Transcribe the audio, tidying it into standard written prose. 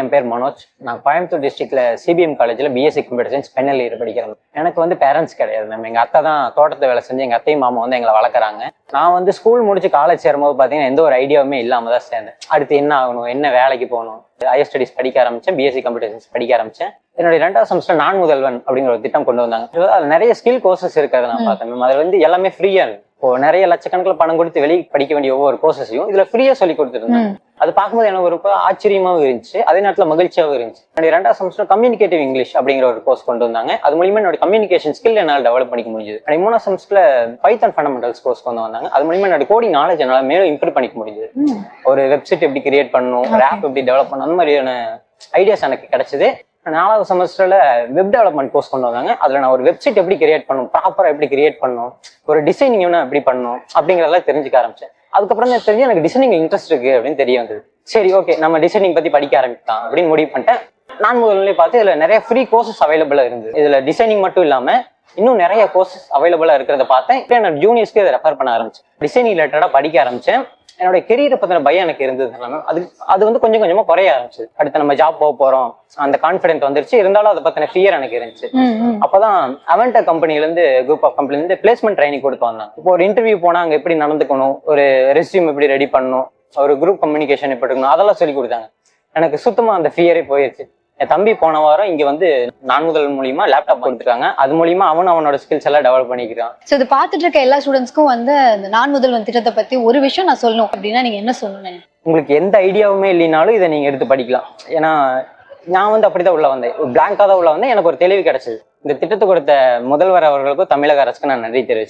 என் பேர் மனோஜ். நான் கோயம்புத்தூர் டிஸ்ட்ரிக்ட்ல சிபிஎம் காலேஜ்ல BSc computer science final year படிக்கிறேன். எனக்கு வந்து பேரண்ட்ஸ் கிடையாது மேம். எங்க அக்கா தான் தோட்டத்தை வேலை செஞ்சு எங்க அத்தையும் மாமா வந்து எங்களை வளர்க்குறாங்க. நான் வந்து ஸ்கூல் முடிச்சு காலேஜ் சேரும்போது பார்த்தீங்கன்னா எந்த ஒரு ஐடியாவுமே இல்லாம தான் சேர்ந்தேன். அடுத்து என்ன ஆகணும், என்ன வேலைக்கு போகணும், ஹையர் ஸ்டடிஸ் படிக்க ஆரம்பிச்சேன். பிஎஸ்சி கம்ப்யூட்டர் சயின்ஸ் படிக்க ஆரம்பிச்சேன். என்னுடைய 2வது செமஸ்டர் நான் முதல்வன் அப்படிங்கிற ஒரு திட்டம் கொண்டு வந்தாங்க. அதுல நிறைய ஸ்கில் கோர்சஸ் இருக்கிறத நான் பார்த்தேன் மேம். அதுல வந்து எல்லாமே ஃப்ரீயா இருக்கு. இப்போ நிறைய லட்சக்கணக்கில் பணம் கொடுத்து வெளியே படிக்க வேண்டிய ஒவ்வொரு கோர்சஸையும் இதுல ஃப்ரீயா சொல்லி கொடுத்துருந்தாங்க. அது பார்க்கும்போது எனக்கு ஒரு ஆச்சரியமாவும் இருந்துச்சு, அதே நேரத்தில் மகிழ்ச்சியாகவும் இருந்துச்சு. என்னுடைய 2வது செமஸ்டர் கம்யூனிகேட்டிவ் இங்கிலீஷ் அப்படிங்கிற ஒரு கோர்ஸ் கொண்டு வந்தாங்க. அது மூலியமா என்னோட கம்யூனிகேஷன் ஸ்கில் என்னால் டெவலப் பண்ணிக்க முடிஞ்சது. 3வது செமஸ்டர்ல பைத்தான் ஃபண்டமெண்டல்ஸ் கோர்ஸ் கொண்டு வந்தாங்க. அது மூலியமா என்னோட கோடிங் நாலேஜ் என்னால் மேலும் இம்ப்ரூவ் பண்ணிக்க முடிஞ்சது. ஒரு வெப்சைட் எப்படி கிரியேட் பண்ணணும், ஒரு ஆப் எப்படி டெவலப் பண்ணணும், அந்த மாதிரியான ஐடியாஸ் எனக்கு கிடைச்சது. 4வது செமஸ்டர்ல வெப் டெவலப்மெண்ட் கோர்ஸ் கொண்டு வந்தாங்க. அதுல நான் ஒரு வெப்சைட் எப்படி கிரியேட் பண்ணணும், ப்ராப்பரா எப்படி கிரியேட் பண்ணணும், ஒரு டிசைனிங் எப்படி பண்ணணும் அப்படிங்கிறதெல்லாம் தெரிஞ்சுக்க ஆரம்பிச்சேன். அதுக்கப்புறம் தான் தெரிஞ்சு எனக்கு டிசைனிங் இன்ட்ரெஸ்ட் இருக்கு அப்படின்னு தெரிய வந்தது. சரி, ஓகே, நம்ம டிசைனிங் பத்தி படிக்க ஆரம்பிக்கலாம் அப்படின்னு முடிவு பண்ணிட்டேன். நான் முதல்ல பார்த்து இதுல நிறைய ஃப்ரீ கோர்சஸ் அவைலபிளா இருந்தது. இதுல டிசைனிங் மட்டும் இல்லாம இன்னும் நிறைய கோர்சஸ் அவைலபிளா இருக்கிறத பார்த்தேன். இப்போ என்னோட ஜூனியர்ஸ்க்கு இதை ரெஃபர் பண்ண ஆரம்பிச்சேன். டிசைனிங் ரிலேட்டடா படிக்க ஆரம்பிச்சேன். என்னோட கெரியரை பத்தின பயம் எனக்கு இருந்தது. அது வந்து கொஞ்சம் கொஞ்சமா குறைய ஆரம்பிச்சு. அடுத்து நம்ம ஜாப் போக போறோம், அந்த கான்பிடென்ட் வந்துருச்சு. இருந்தாலும் அதை பத்தின ஃபியர் எனக்கு இருந்துச்சு. அப்பதான் அவென்டா கம்பெனில இருந்து குரூப் ஆஃப் கம்பெனில இருந்து பிளேஸ்மெண்ட் ட்ரைனிங் கொடுத்து வந்தாங்க. இப்போ ஒரு இன்டர்வியூ போனா அங்க எப்படி நடந்துக்கணும், ஒரு ரெஸ்யூம் எப்படி ரெடி பண்ணணும், ஒரு குரூப் கம்யூனிகேஷன் எப்படி இருக்கணும், அதெல்லாம் சொல்லி கொடுத்தாங்க. எனக்கு சுத்தமா அந்த ஃபியரே போயிருச்சு. என் தம்பி போன வாரம் இங்க வந்து நான் முதல் மூலியமா லேப்டாப் கொடுத்துருக்காங்க. அது மூலியமா அவனோட ஸ்கில்ஸ் எல்லாம் டெவலப் பண்ணிக்கிறான். சோ இது பார்த்துட்டு இருக்க எல்லா ஸ்டூடெண்ட்ஸ்க்கும் வந்து இந்த நான் முதல்வன் திட்டத்தை பத்தி ஒரு விஷயம் நான் சொல்லணும் அப்படின்னா நீங்க என்ன சொல்லணும்? உங்களுக்கு எந்த ஐடியாவுமே இல்லைனாலும் இதை நீங்க எடுத்து படிக்கலாம். ஏன்னா நான் வந்து அப்படிதான் உள்ள வந்தேன், பிளாங்கா தான் உள்ள வந்தேன். எனக்கு ஒரு தெளிவு கிடைச்சது. இந்த திட்டத்தை கொடுத்த முதல்வர் அவர்களுக்கும் தமிழக அரசுக்கு நான் நன்றி தெரிவிச்சேன்.